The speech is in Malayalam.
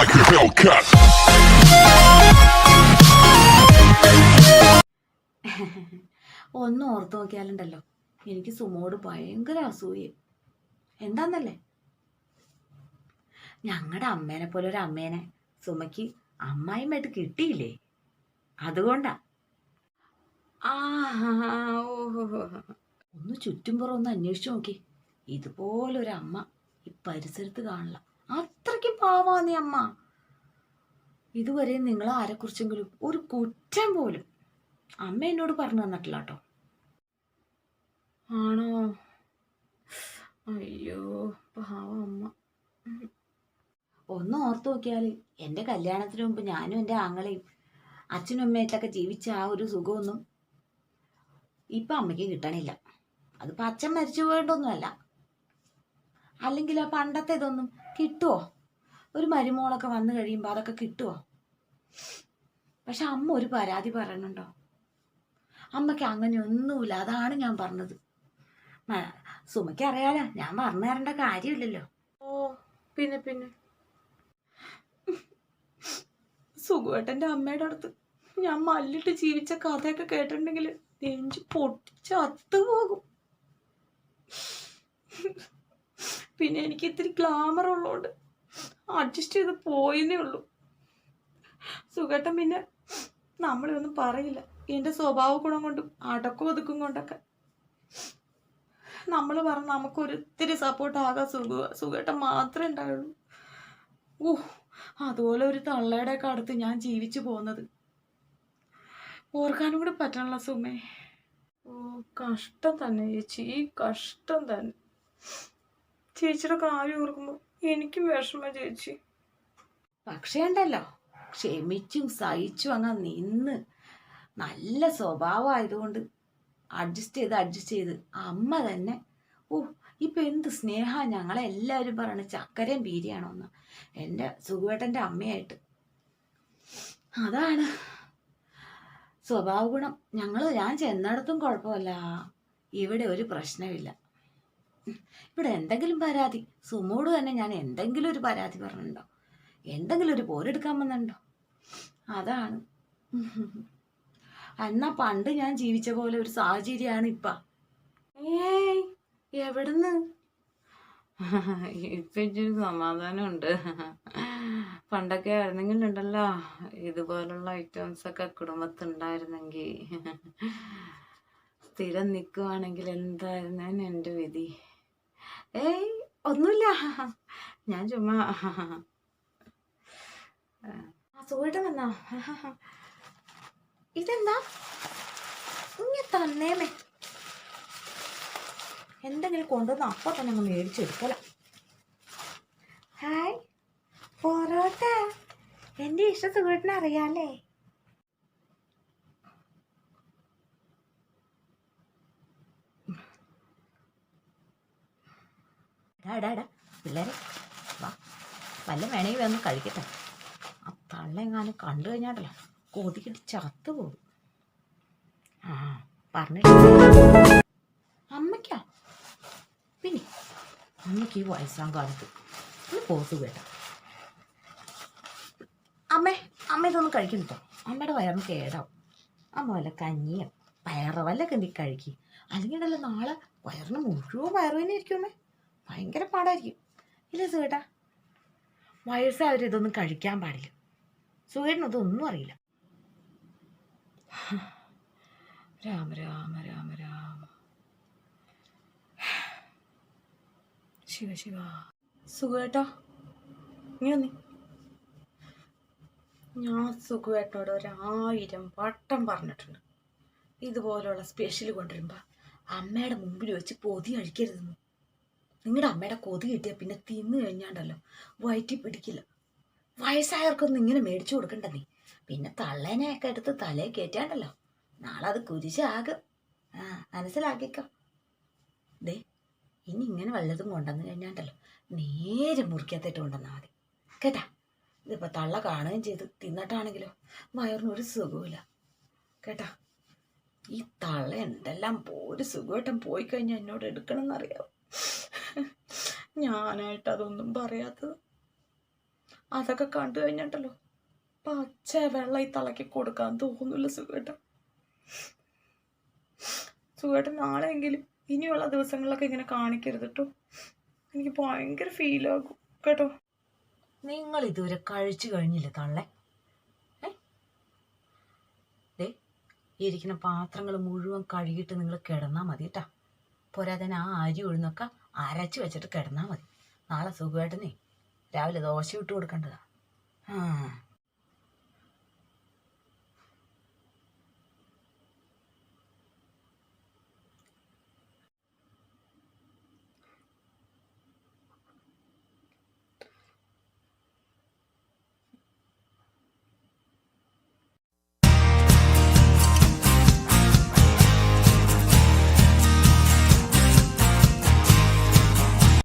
like a Hellcat. ഒന്ന് ഓർത്ത് നോക്കിയാലുണ്ടല്ലോ, എനിക്ക് സുമോട് ഭയങ്കര അസൂയ. എന്താന്നല്ലേ, ഞങ്ങളുടെ അമ്മേനെ പോലെ ഒരു അമ്മേനെ സുമയ്ക്ക് അമ്മായിമായിട്ട് കിട്ടിയില്ലേ, അതുകൊണ്ടാ. ആ ഓഹോ, ഒന്ന് ചുറ്റുംപുറം ഒന്ന് അന്വേഷിച്ചു നോക്കി, ഇതുപോലൊരു അമ്മ ഈ പരിസരത്ത് കാണില്ല. അത്രയ്ക്ക് പാവാന്നീ അമ്മ. ഇതുവരെ നിങ്ങൾ ആരെക്കുറിച്ചെങ്കിലും ഒരു കുറ്റം പോലും അമ്മ എന്നോട് പറഞ്ഞു തന്നിട്ടില്ല കേട്ടോ. ആണോ? അയ്യോ പാവം അമ്മ. ഒന്ന് ഓർത്ത് നോക്കിയാൽ എൻ്റെ കല്യാണത്തിന് മുമ്പ് ഞാനും എൻ്റെ ആങ്ങളെയും അച്ഛനും അമ്മയായിട്ടൊക്കെ ജീവിച്ച ആ ഒരു സുഖമൊന്നും ഇപ്പം അമ്മയ്ക്ക് കിട്ടണില്ല. അതിപ്പോൾ അച്ഛൻ മരിച്ചു പോയിട്ടൊന്നുമല്ല, അല്ലെങ്കിൽ ആ പണ്ടത്തെ ഇതൊന്നും കിട്ടുമോ? ഒരു മരുമോളൊക്കെ വന്നു കഴിയുമ്പോൾ അതൊക്കെ കിട്ടുമോ? പക്ഷെ അമ്മ ഒരു പരാതി പറയണുണ്ടോ? അമ്മയ്ക്ക് അങ്ങനെയൊന്നുമില്ല. അതാണ് ഞാൻ പറഞ്ഞത്. സുമയ്ക്ക് അറിയാലോ, ഞാൻ പറഞ്ഞു തരേണ്ട കാര്യമില്ലല്ലോ. ഓ പിന്നെ പിന്നെ സുഖുവേട്ടൻ്റെ അമ്മയുടെ അടുത്ത് ഞാൻ മല്ലിട്ട് ജീവിച്ച കഥയൊക്കെ കേട്ടിട്ടുണ്ടെങ്കിൽ നെഞ്ച് പൊട്ടിച്ച് അത്തുപോകും. പിന്നെ എനിക്ക് ഇത്തിരി ഗ്ലാമർ ഉള്ളതുകൊണ്ട് അഡ്ജസ്റ്റ് ചെയ്ത് പോയെന്നേ ഉള്ളൂ. സുഖേട്ടൻ പിന്നെ നമ്മളൊന്നും പറയില്ല. എൻ്റെ സ്വഭാവ ഗുണം കൊണ്ടും അടക്കം ഒതുക്കും കൊണ്ടൊക്കെ നമ്മൾ പറഞ്ഞ് നമുക്കൊരിത്തിരി സപ്പോർട്ട് ആകാൻ സുഖേട്ടൻ മാത്രമേ ഉണ്ടാവുള്ളൂ. അതുപോലെ ഒരു തള്ളയുടെ ഒക്കെ അടുത്ത് ഞാൻ ജീവിച്ചു പോകുന്നത് ഓർക്കാനും കൂടി പറ്റണല്ലോ സുമേ. ഓ കഷ്ടം തന്നെ ചേച്ചി, ഈ കഷ്ടം തന്നെ. ചേച്ചിയുടെ കാര്യം ഓർക്കുമ്പോൾ എനിക്കും വിഷമം ചേച്ചി. പക്ഷേ ഉണ്ടല്ലോ, ക്ഷമിച്ചും സഹിച്ചും അങ്ങ് നിന്ന് നല്ല സ്വഭാവമായതുകൊണ്ട് അഡ്ജസ്റ്റ് ചെയ്ത് അമ്മ തന്നെ. ഇപ്പം എന്ത് സ്നേഹ ഞങ്ങളെല്ലാവരും പറയണ ചക്കരയും പീരിയാണോന്ന് എൻ്റെ സുഖുവേട്ടൻ്റെ അമ്മയായിട്ട്. അതാണ് സ്വഭാവ ഗുണം. ഞാൻ ചെന്നിടത്തും കുഴപ്പമില്ല, ഇവിടെ ഒരു പ്രശ്നമില്ല. ഇവിടെ എന്തെങ്കിലും പരാതി സുമോട് തന്നെ ഞാൻ എന്തെങ്കിലും ഒരു പരാതി പറഞ്ഞിട്ടുണ്ടോ? എന്തെങ്കിലും ഒരു പോരെടുക്കാൻ വന്നിട്ടുണ്ടോ? അതാണ്. എന്നാ പണ്ട് ഞാൻ ജീവിച്ച പോലെ ഒരു സാഹചര്യമാണ് ഇപ്പം. ഏയ് എവിടുന്ന്? ഇപ്പൊ ഇച്ചിരി സമാധാനമുണ്ട്. പണ്ടൊക്കെ ആയിരുന്നെങ്കിൽ ഉണ്ടല്ലോ, ഇതുപോലുള്ള ഐറ്റംസ് ഒക്കെ കുടുംബത്തുണ്ടായിരുന്നെങ്കിൽ സ്ഥിരം നിൽക്കുവാണെങ്കിൽ എന്തായിരുന്നു എൻ്റെ വിധി. ഏയ് ഒന്നുമില്ല, ഞാൻ ചുമ്മാ. സുഖമായിട്ട് വന്നോ? ഇതെന്താ ഇങ്ങനെ തന്നേമേ? എന്തെങ്കിലും കൊണ്ടുവന്ന് അപ്പം തന്നെ ഒന്ന് മേടിച്ചെടുക്കല. ഹായ്, പൊറോട്ട. എൻ്റെ ഇഷ്ട സുഖത്തിന് അറിയാലേ. ഡാ പിള്ളേരെ വാ, വല്ല വേണമെങ്കിൽ വന്ന് കഴിക്കട്ടെ. ആ തള്ളെങ്ങാനും കണ്ടു കഴിഞ്ഞാട്ടല്ലോ കൊതിക്കിട്ട് ചത്തു പോകും. ആ പറഞ്ഞില്ല അമ്മയ്ക്കാ. പിന്നെ അമ്മയ്ക്ക് ഈ വയസ്സാം കാലത്ത് പോസ് കേട്ട. അമ്മ ഇതൊന്നും കഴിക്കുന്നുണ്ടോ? അമ്മയുടെ വയറിന് കേടാവും. അമ്മ വല്ല കഞ്ഞിയോ പയറോ വല്ലൊക്കെ എന്തെങ്കിലും കഴിക്കും. അല്ലെങ്കിൽ ഉണ്ടല്ലോ നാളെ വയറിന് മുഴുവൻ വയറുവേദന ആയിരിക്കും അമ്മേ. ഭയങ്കര പാടായിരിക്കും ഇല്ലേ സുഖേട്ടാ? വയസ്സായവർ ഇതൊന്നും കഴിക്കാൻ പാടില്ല. സുഖേട്ടന് ഇതൊന്നും അറിയില്ല. രാമ രാമ രാമ രാമ ശിവ ശിവ. സുഖേട്ടാ നീ ഒന്നി. ഞാൻ സുഖേട്ടനോട് 1000 വട്ടം പറഞ്ഞിട്ടുണ്ട്, ഇതുപോലുള്ള സ്പെഷ്യൽ കൊണ്ടുവരുമ്പോൾ അമ്മയുടെ മുമ്പിൽ വെച്ച് പൊതി കഴിക്കരുതെന്ന്. നിങ്ങളുടെ അമ്മയുടെ കൊതി കിട്ടിയാൽ പിന്നെ തിന്നു കഴിഞ്ഞാണ്ടല്ലോ വയറ്റി പിടിക്കില്ല. വയസ്സായവർക്കൊന്നും ഇങ്ങനെ മേടിച്ചു കൊടുക്കണ്ട നീ. പിന്നെ തള്ളേനെയൊക്കെ എടുത്ത് തലയിൽ കയറ്റാണ്ടല്ലോ നാളെ അത് കുരിശാകും. മനസ്സിലാക്കിക്കോ. ദേ ഇനി ഇങ്ങനെ വല്ലതും കൊണ്ടുവന്ന് കഴിഞ്ഞാണ്ടല്ലോ നേരെ മുറിക്കകത്തിട്ട് കൊണ്ടുവന്നാൽ മതി കേട്ടാ. ഇതിപ്പോൾ തള്ള കാണുകയും ചെയ്ത് തിന്നിട്ടാണെങ്കിലോ വയറിനൊരു സുഖമില്ല കേട്ടാ. ഈ തള്ള എന്തെല്ലാം ഒരു സുഖമായിട്ടും പോയി കഴിഞ്ഞാൽ എന്നോട് എടുക്കണമെന്നറിയാം. ഞാനായിട്ട് അതൊന്നും പറയാത്തത്. അതൊക്കെ കണ്ടു കഴിഞ്ഞിട്ടല്ലോ പച്ച വെള്ളം ഈ തളയ്ക്ക് കൊടുക്കാൻ തോന്നില്ല സുഖേട്ടൻ. സുഖേട്ടൻ നാളെയെങ്കിലും ഇനിയുള്ള ദിവസങ്ങളിലൊക്കെ ഇങ്ങനെ കാണിക്കരുത് കേട്ടോ. എനിക്ക് ഭയങ്കര ഫീലാകും കേട്ടോ. നിങ്ങൾ ഇതുവരെ കഴിച്ചു കഴിഞ്ഞില്ലേ തള്ളേ? ഈ ഇരിക്കുന്ന പാത്രങ്ങൾ മുഴുവൻ കഴുകിയിട്ട് നിങ്ങൾ കിടന്നാൽ മതി കേട്ടാ. പോരാതെ ആ അരി ഉഴുന്നൊക്കെ അരച്ച് വെച്ചിട്ട് കിടന്നാൽ മതി. നാളെ സുഖമായിട്ടേ രാവിലെ ദോശ ഇട്ട് കൊടുക്കേണ്ടതാ.